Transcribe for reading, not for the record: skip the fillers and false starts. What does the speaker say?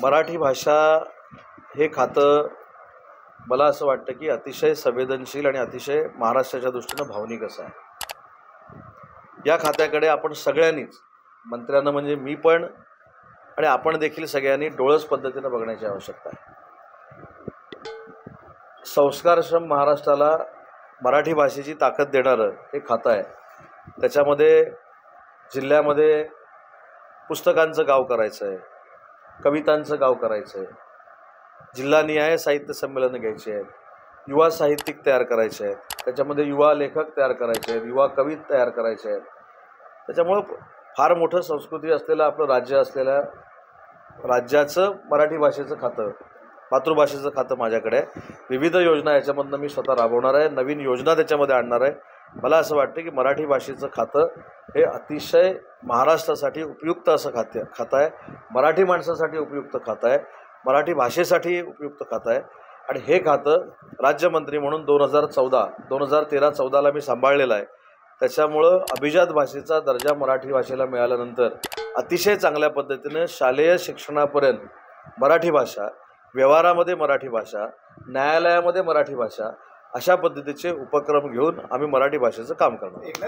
मराठी भाषा हे खातं मला असं वाटतं की अतिशय संवेदनशील आणि अतिशय महाराष्ट्राच्या दृष्टीनं भावनिक असं आहे। या खात्याकडे आपण सगळ्यांनीच, मंत्र्यांना म्हणजे मी पण आणि आपण देखील सगळ्यांनी डोळस पद्धतीनं बघण्याची आवश्यकता आहे। संस्कारक्षम महाराष्ट्राला मराठी भाषेची ताकद देणारं हे खातं आहे। त्याच्यामध्ये जिल्ह्यामध्ये पुस्तकांचं गाव करायचं आहे, कवितांचं गाव करायचं आहे, जिल्हानिहाय साहित्य संमेलनं घ्यायची आहेत, युवा साहित्यिक तयार करायचे आहेत, त्याच्यामध्ये युवा लेखक तयार करायचे आहेत, युवा कवी तयार करायचे आहेत। त्याच्यामुळं फार मोठं संस्कृती असलेलं आपलं राज्य असलेल्या राज्याचं मराठी भाषेचं खातं, मातृभाषेचं खातं माझ्याकडे आहे। विविध योजना याच्यामधनं मी स्वतः राबवणार आहे, नवीन योजना त्याच्यामध्ये आणणार आहे। मला असं वाटतं की मराठी भाषेचं खातं हे अतिशय महाराष्ट्रासाठी उपयुक्त असं खातं आहे, मराठी माणसासाठी उपयुक्त खातं आहे, मराठी भाषेसाठी उपयुक्त खातं आहे। आणि हे खातं राज्यमंत्री म्हणून 2013-14ला मी सांभाळलेलं आहे। त्याच्यामुळं अभिजात भाषेचा दर्जा मराठी भाषेला मिळाल्यानंतर अतिशय चांगल्या पद्धतीने शालेय शिक्षणापर्यंत मराठी भाषा, व्यवहारामध्ये मराठी भाषा, न्यायालयामध्ये मराठी भाषा अशा पद्धतीचे उपक्रम घेऊन आम्ही मराठी भाषेचं काम करणार।